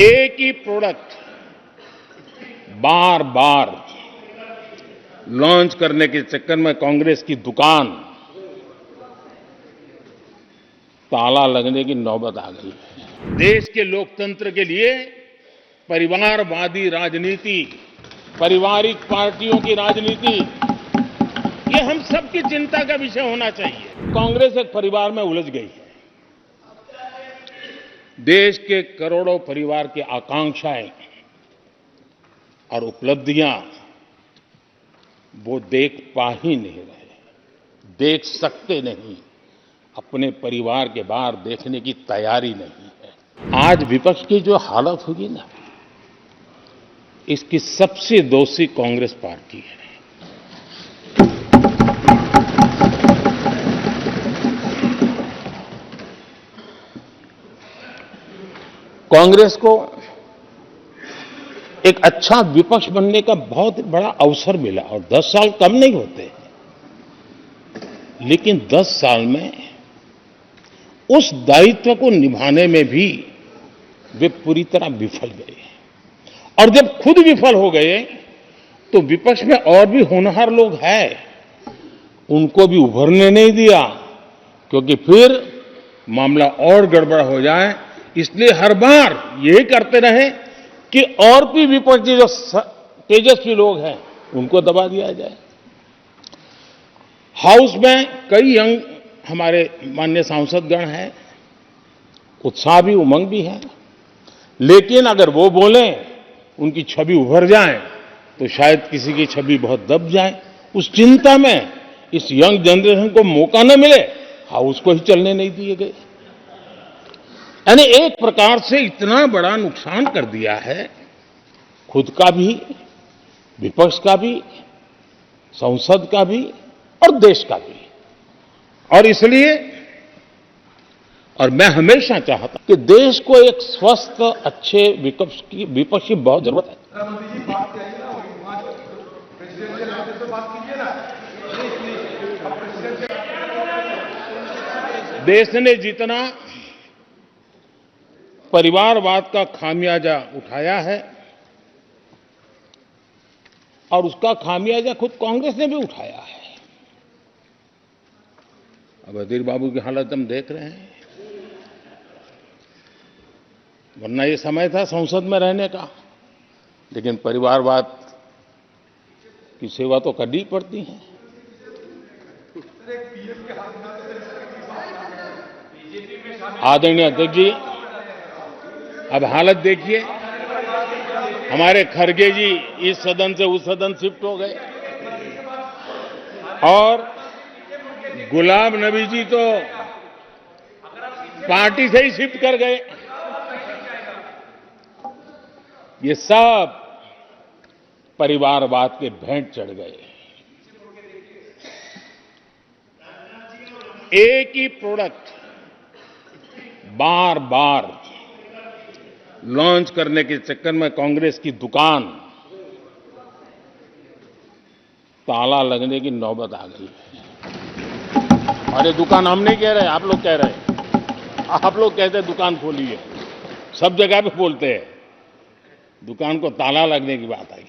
एक ही प्रोडक्ट बार बार लॉन्च करने के चक्कर में कांग्रेस की दुकान ताला लगने की नौबत आ गई है। देश के लोकतंत्र के लिए परिवारवादी राजनीति, पारिवारिक पार्टियों की राजनीति, ये हम सबकी चिंता का विषय होना चाहिए। कांग्रेस एक परिवार में उलझ गई है। देश के करोड़ों परिवार की आकांक्षाएं और उपलब्धियां वो देख पा ही नहीं रहे, देख सकते नहीं, अपने परिवार के बाहर देखने की तैयारी नहीं है। आज विपक्ष की जो हालत होगी ना, इसकी सबसे दोषी कांग्रेस पार्टी है। कांग्रेस को एक अच्छा विपक्ष बनने का बहुत बड़ा अवसर मिला और 10 साल कम नहीं होते, लेकिन 10 साल में उस दायित्व को निभाने में भी वे पूरी तरह विफल गए। और जब खुद विफल हो गए तो विपक्ष में और भी होनहार लोग हैं, उनको भी उभरने नहीं दिया, क्योंकि फिर मामला और गड़बड़ हो जाए। इसलिए हर बार यही करते रहे कि और भी विपक्षी जो तेजस्वी लोग हैं उनको दबा दिया जाए। हाउस में कई यंग हमारे माननीय सांसदगण हैं, उत्साह भी उमंग भी है, लेकिन अगर वो बोलें, उनकी छवि उभर जाए तो शायद किसी की छवि बहुत दब जाए। उस चिंता में इस यंग जनरेशन को मौका न मिले, हाउस को ही चलने नहीं दिए गए। यानी एक प्रकार से इतना बड़ा नुकसान कर दिया है, खुद का भी, विपक्ष का भी, संसद का भी और देश का भी। और इसलिए और मैं हमेशा चाहता कि देश को एक स्वस्थ अच्छे विपक्ष की बहुत जरूरत है। देश ने जितना परिवारवाद का खामियाजा उठाया है और उसका खामियाजा खुद कांग्रेस ने भी उठाया है। अब अधीर बाबू की हालत हम देख रहे हैं, वरना ये समय था संसद में रहने का, लेकिन परिवारवाद की सेवा तो करनी पड़ती है। आदरणीय अध्यक्ष जी, अब हालत देखिए, हमारे खरगे जी इस सदन से उस सदन शिफ्ट हो गए और गुलाम नबी जी तो पार्टी से ही शिफ्ट कर गए। ये सब परिवारवाद के भेंट चढ़ गए। एक ही प्रोडक्ट बार बार लॉन्च करने के चक्कर में कांग्रेस की दुकान ताला लगने की नौबत आ गई है। और ये दुकान हम नहीं कह रहे, आप लोग कह रहे हैं। आप लोग कहते हैं दुकान खोलिए, सब जगह पे बोलते हैं, दुकान को ताला लगने की बात आई।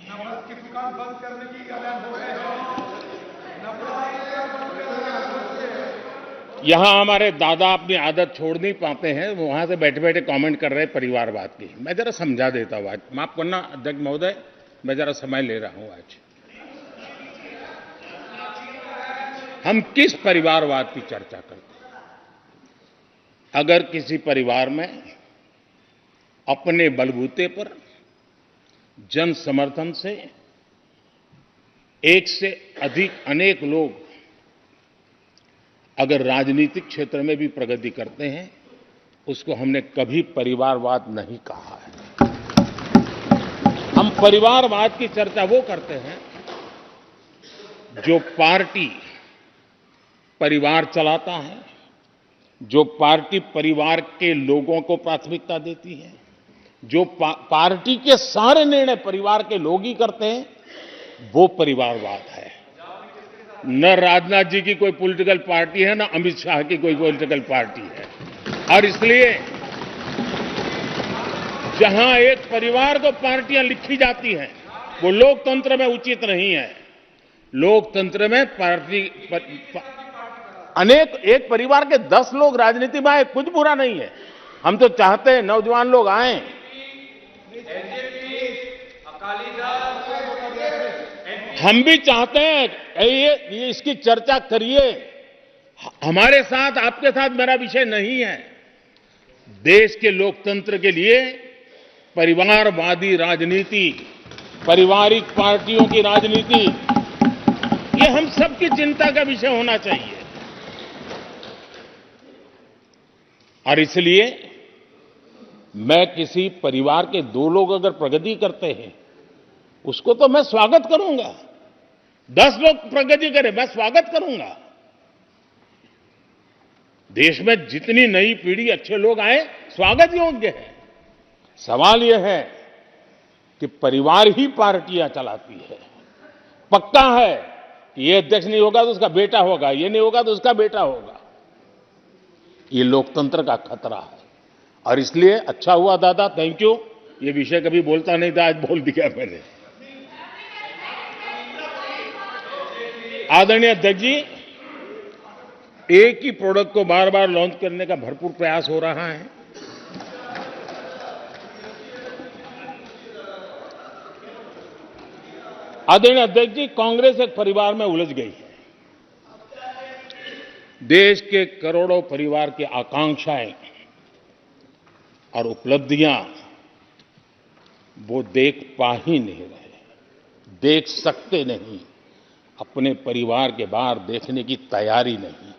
यहां हमारे दादा अपनी आदत छोड़ नहीं पाते हैं, वहां से बैठे बैठे कमेंट कर रहे हैं परिवारवाद की। मैं जरा समझा देता हूं, आज माफ करना अध्यक्ष महोदय, मैं जरा समय ले रहा हूं। आज हम किस परिवारवाद की चर्चा करते हैं? अगर किसी परिवार में अपने बलबूते पर जन समर्थन से एक से अधिक अनेक लोग अगर राजनीतिक क्षेत्र में भी प्रगति करते हैं, उसको हमने कभी परिवारवाद नहीं कहा है। हम परिवारवाद की चर्चा वो करते हैं जो पार्टी परिवार चलाता है, जो पार्टी परिवार के लोगों को प्राथमिकता देती है, जो पार्टी के सारे निर्णय परिवार के लोग ही करते हैं, वो परिवारवाद है। न राजनाथ जी की कोई पॉलिटिकल पार्टी है, न अमित शाह की कोई पॉलिटिकल पार्टी है। और इसलिए जहां एक परिवार को पार्टियां लिखी जाती हैं, वो लोकतंत्र में उचित नहीं है। लोकतंत्र में अनेक एक परिवार के 10 लोग राजनीति में आए, कुछ बुरा नहीं है। हम तो चाहते हैं नौजवान लोग आए। हम भी चाहते हैं ये इसकी चर्चा करिए। हमारे साथ आपके साथ मेरा विषय नहीं है। देश के लोकतंत्र के लिए परिवारवादी राजनीति, पारिवारिक पार्टियों की राजनीति, ये हम सबकी चिंता का विषय होना चाहिए। और इसलिए मैं किसी परिवार के 2 लोग अगर प्रगति करते हैं, उसको तो मैं स्वागत करूंगा। 10 लोग प्रगति करें, मैं स्वागत करूंगा। देश में जितनी नई पीढ़ी अच्छे लोग आए, स्वागत योग्य है। सवाल यह है कि परिवार ही पार्टियां चलाती है। पक्का है कि ये अध्यक्ष नहीं होगा तो उसका बेटा होगा, ये नहीं होगा तो उसका बेटा होगा। ये लोकतंत्र का खतरा है। और इसलिए अच्छा हुआ दादा, थैंक यू। ये विषय कभी बोलता नहीं था, आज बोल दिया मैंने। आदरणीय अध्यक्ष जी, एक ही प्रोडक्ट को बार बार लॉन्च करने का भरपूर प्रयास हो रहा है। आदरणीय अध्यक्ष जी, कांग्रेस एक परिवार में उलझ गई है। देश के करोड़ों परिवार की आकांक्षाएं और उपलब्धियां वो देख पा ही नहीं रहे, देख सकते नहीं, अपने परिवार के बाहर देखने की तैयारी नहीं।